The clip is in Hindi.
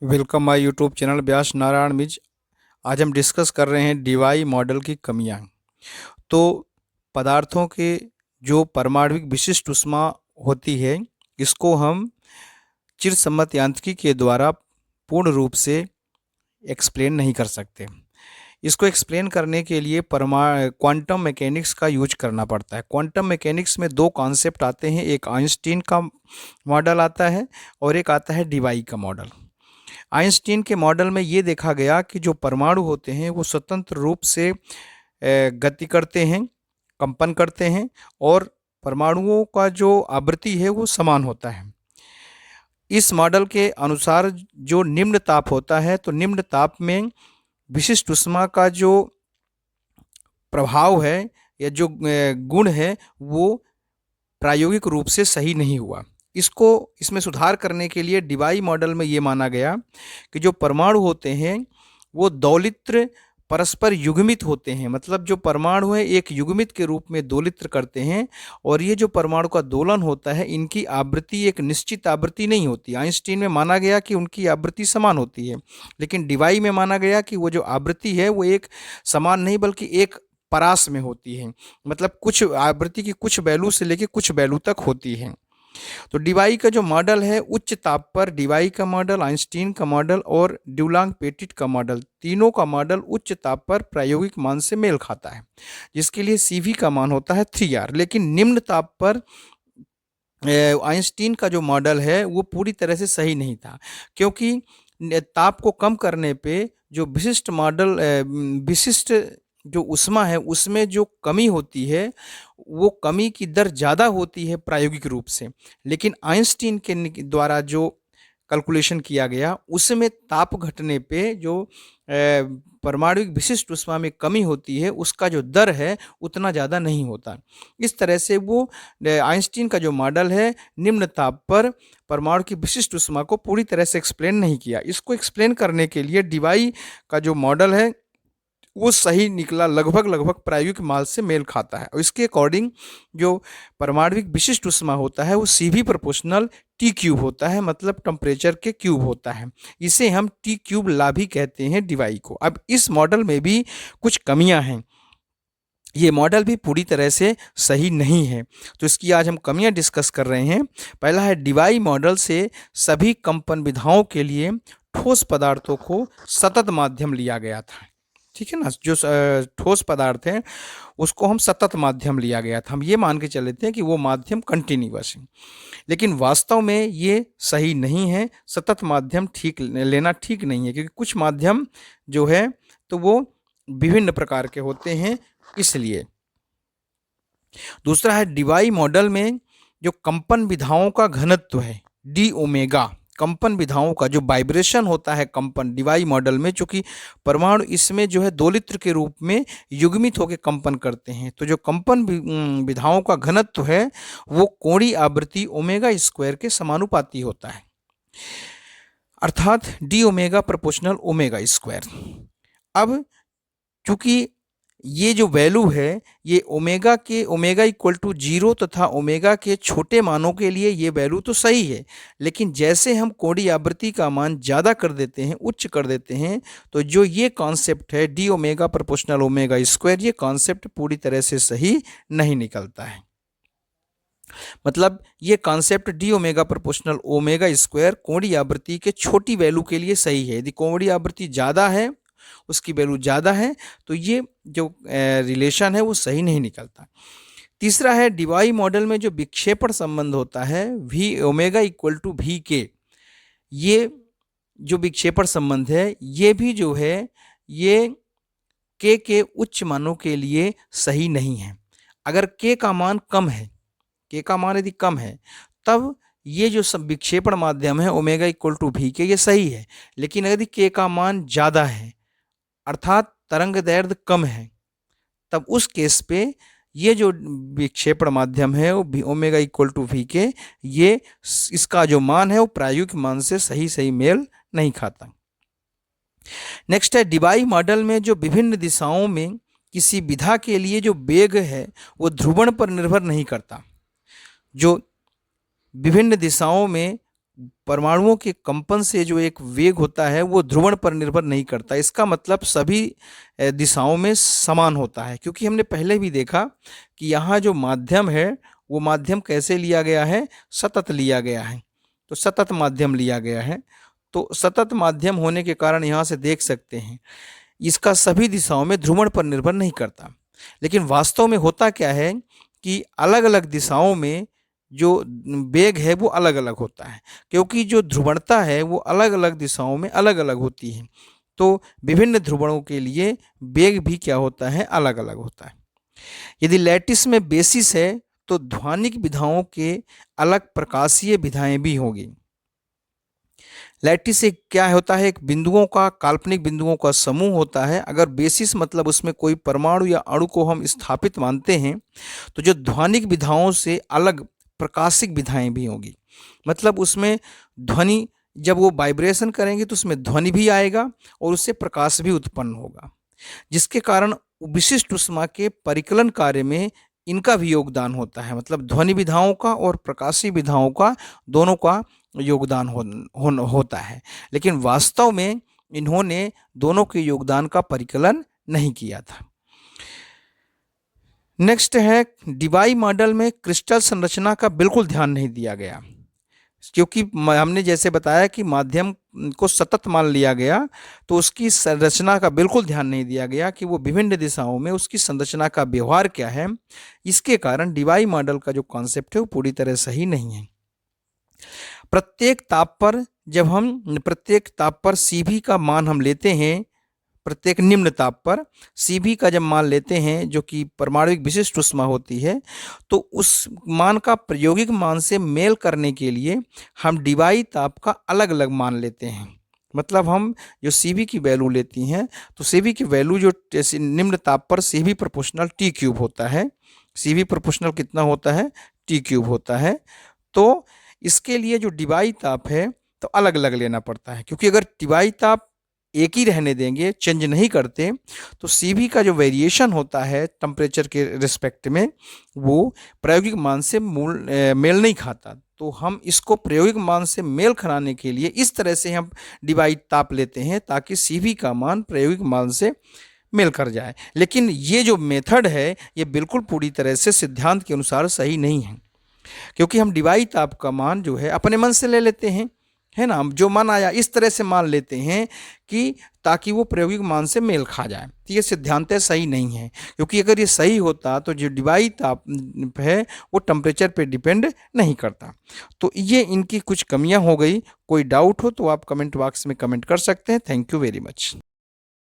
वेलकम माय यूट्यूब चैनल व्यास नारायण मिज। आज हम डिस्कस कर रहे हैं डीवाई मॉडल की कमियां। तो पदार्थों के जो परमाणविक विशिष्ट ऊष्मा होती है, इसको हम चिरसम्मत यांत्रिकी के द्वारा पूर्ण रूप से एक्सप्लेन नहीं कर सकते। इसको एक्सप्लेन करने के लिए क्वांटम मैकेनिक्स का यूज करना पड़ता है। क्वांटम मैकेनिक्स में दो कॉन्सेप्ट आते हैं, एक आइंस्टीन का मॉडल आता है और एक आता है डीवाई का मॉडल। आइंस्टीन के मॉडल में ये देखा गया कि जो परमाणु होते हैं वो स्वतंत्र रूप से गति करते हैं, कंपन करते हैं और परमाणुओं का जो आवृत्ति है वो समान होता है। इस मॉडल के अनुसार जो निम्न ताप होता है, तो निम्न ताप में विशिष्ट ऊष्मा का जो प्रभाव है या जो गुण है वो प्रायोगिक रूप से सही नहीं हुआ। इसमें सुधार करने के लिए डीवाई मॉडल में ये माना गया कि जो परमाणु होते हैं वो दौलित्र परस्पर युग्मित होते हैं। मतलब जो परमाणु है एक युग्मित के रूप में दौलित्र करते हैं और ये जो परमाणु का दोलन होता है इनकी आवृत्ति एक निश्चित आवृत्ति नहीं होती। आइंस्टीन में माना गया कि उनकी आवृत्ति समान होती है, लेकिन डीवाई में माना गया कि वो जो आवृत्ति है वो एक समान नहीं बल्कि एक परास में होती है। मतलब कुछ आवृत्ति की कुछ वैल्यू से लेकर कुछ वैल्यू तक होती है। तो डीवाई का जो मॉडल है उच्च ताप पर डीवाई का मॉडल, आइंस्टीन का मॉडल और ड्यूलांग पेटिट का मॉडल, तीनों का मॉडल उच्च ताप पर प्रायोगिक मान से मेल खाता है, जिसके लिए सीवी का मान होता है 3R। लेकिन निम्न ताप पर आइंस्टीन का जो मॉडल है वो पूरी तरह से सही नहीं था, क्योंकि ताप को कम करने पे जो विशिष्ट जो ऊष्मा है उसमें जो कमी होती है वो कमी की दर ज़्यादा होती है प्रायोगिक रूप से। लेकिन आइंस्टीन के द्वारा जो कैलकुलेशन किया गया उसमें ताप घटने पे जो परमाणुविक विशिष्ट ऊष्मा में कमी होती है उसका जो दर है उतना ज़्यादा नहीं होता। इस तरह से वो आइंस्टीन का जो मॉडल है निम्न ताप पर परमाणु की विशिष्ट ऊष्मा को पूरी तरह से एक्सप्लेन नहीं किया। इसको एक्सप्लेन करने के लिए डीवाई का जो मॉडल है वो सही निकला, लगभग प्रायोगिक मान से मेल खाता है। और इसके अकॉर्डिंग जो परमाणुविक विशिष्ट ऊष्मा होता है वो सीवी प्रोपोर्शनल टी क्यूब होता है, मतलब टेम्परेचर के क्यूब होता है। इसे हम टी क्यूब ला भी कहते हैं डीवाई को। अब इस मॉडल में भी कुछ कमियां हैं, ये मॉडल भी पूरी तरह से सही नहीं है। तो इसकी आज हम कमियां डिस्कस कर रहे हैं। पहला है डीवाई मॉडल से सभी कंपन विधाओं के लिए ठोस पदार्थों को सतत माध्यम लिया गया था। ठीक है ना, जो ठोस पदार्थ है उसको हम सतत माध्यम लिया गया था। हम ये मान के चले थे कि वो माध्यम कंटिन्यूअस है, लेकिन वास्तव में ये सही नहीं है। सतत माध्यम लेना ठीक नहीं है, क्योंकि कुछ माध्यम जो है तो वो विभिन्न प्रकार के होते हैं, इसलिए। दूसरा है डीवाई मॉडल में जो कंपन विधाओं का घनत्व है डी ओमेगा, कंपन विधाओं का जो वाइब्रेशन होता है कंपन डीवाई मॉडल में, चूंकि परमाणु इसमें जो है दोलित्र के रूप में युग्मित होकर कंपन करते हैं, तो जो कंपन विधाओं का घनत्व है वो कोणीय आवृत्ति ओमेगा स्क्वायर के समानुपाती होता है, अर्थात D omega proportional omega square. अब चूंकि ये जो वैल्यू है ये ओमेगा इक्वल टू 0 तथा ओमेगा के छोटे मानों के लिए ये वैल्यू तो सही है, लेकिन जैसे हम कोणीय आवृत्ति का मान ज़्यादा कर देते हैं, उच्च कर देते हैं, तो जो ये कॉन्सेप्ट है D omega proportional omega square, ये कॉन्सेप्ट पूरी तरह से सही नहीं निकलता है। मतलब ये concept D omega proportional omega square कोणीय आवृत्ति के छोटी वैल्यू के लिए सही है। यदि कोणीय आवृत्ति ज़्यादा है, उसकी वैल्यू ज़्यादा है, तो ये जो रिलेशन है वो सही नहीं निकलता। तीसरा है डीवाई मॉडल में जो विक्षेपण संबंध होता है v omega equal to v k, ये जो विक्षेपण संबंध है ये भी जो है ये के उच्च मानों के लिए सही नहीं है। अगर के का मान कम है, के का मान यदि कम है, तब ये जो सब विक्षेपण माध्यम है omega equal to v k ये सही है। लेकिन यदि के का मान ज़्यादा है अर्थात तरंग दैर्ध्य कम है, तब उस केस पे ये जो विक्षेपण माध्यम है वो omega equal to v k, ये इसका जो मान है वो प्रायोगिक मान से सही मेल नहीं खाता। नेक्स्ट है डीवाई मॉडल में जो विभिन्न दिशाओं में किसी विधा के लिए जो वेग है वो ध्रुवण पर निर्भर नहीं करता। जो विभिन्न दिशाओं में परमाणुओं के कंपन से जो एक वेग होता है वो ध्रुवण पर निर्भर नहीं करता। इसका मतलब सभी दिशाओं में समान होता है, क्योंकि हमने पहले भी देखा कि यहाँ जो माध्यम है वो माध्यम कैसे लिया गया है, सतत लिया गया है। तो सतत माध्यम लिया गया है, तो सतत माध्यम होने के कारण यहाँ से देख सकते हैं इसका सभी दिशाओं में ध्रुवण पर निर्भर नहीं करता। लेकिन वास्तव में होता क्या है कि अलग अलग दिशाओं में जो वेग है वो अलग अलग होता है, क्योंकि जो ध्रुवणता है वो अलग अलग दिशाओं में अलग अलग होती है। तो विभिन्न ध्रुवणों के लिए वेग भी क्या होता है, अलग अलग होता है। यदि लैटिस में बेसिस है तो ध्वनिक विधाओं के अलग प्रकाशीय विधाएं भी होगी। लैटिस एक क्या होता है, एक बिंदुओं का, काल्पनिक बिंदुओं का समूह होता है। अगर बेसिस मतलब उसमें कोई परमाणु या अणु को हम स्थापित मानते हैं, तो जो ध्वनिक विधाओं से अलग प्रकाशिक विधाएं भी होंगी। मतलब उसमें ध्वनि, जब वो वाइब्रेशन करेंगे तो उसमें ध्वनि भी आएगा और उससे प्रकाश भी उत्पन्न होगा, जिसके कारण विशिष्ट ऊष्मा के परिकलन कार्य में इनका भी योगदान होता है। मतलब ध्वनि विधाओं का और प्रकाशीय विधाओं का, दोनों का योगदान होता है। लेकिन वास्तव में इन्होंने दोनों के योगदान का परिकलन नहीं किया था। नेक्स्ट है, डिबाई मॉडल में क्रिस्टल संरचना का बिल्कुल ध्यान नहीं दिया गया, क्योंकि हमने जैसे बताया कि माध्यम को सतत मान लिया गया, तो उसकी संरचना का बिल्कुल ध्यान नहीं दिया गया कि वो विभिन्न दिशाओं में उसकी संरचना का व्यवहार क्या है। इसके कारण डिबाई मॉडल का जो कॉन्सेप्ट है वो पूरी तरह सही नहीं है। प्रत्येक ताप पर Cv का मान हम लेते हैं, प्रत्येक निम्न ताप पर Cv का जब मान लेते हैं जो कि परमाणुविक विशिष्ट ऊष्मा होती है, तो उस मान का प्रायोगिक मान से मेल करने के लिए हम डिबाई ताप का अलग अलग मान लेते हैं। मतलब हम जो Cv की वैल्यू लेती हैं, तो Cv की वैल्यू जो निम्न ताप पर Cv प्रोपोर्शनल टी क्यूब होता है। Cv प्रोपोर्शनल कितना होता है, टी क्यूब होता है। तो इसके लिए जो डिबाई ताप है तो अलग अलग लेना पड़ता है, क्योंकि अगर डिबाई ताप एक ही रहने देंगे, चेंज नहीं करते, तो Cv का जो वेरिएशन होता है टेम्परेचर के रिस्पेक्ट में, वो प्रायोगिक मान से मेल नहीं खाता। तो हम इसको प्रायोगिक मान से मेल खाने के लिए इस तरह से हम डिबाई ताप लेते हैं ताकि Cv का मान प्रायोगिक मान से मेल कर जाए। लेकिन ये जो मेथड है ये बिल्कुल पूरी तरह से सिद्धांत के अनुसार सही नहीं है, क्योंकि हम डिबाई ताप का मान जो है अपने मन से ले लेते हैं, है ना, जो मान आया इस तरह से मान लेते हैं कि ताकि वो प्रायोगिक मान से मेल खा जाए। तो ये सिद्धांत सही नहीं है, क्योंकि अगर ये सही होता तो जो डिबाई ताप है वो टेम्परेचर पे डिपेंड नहीं करता। तो ये इनकी कुछ कमियां हो गई। कोई डाउट हो तो आप कमेंट बॉक्स में कमेंट कर सकते हैं। Thank you very much.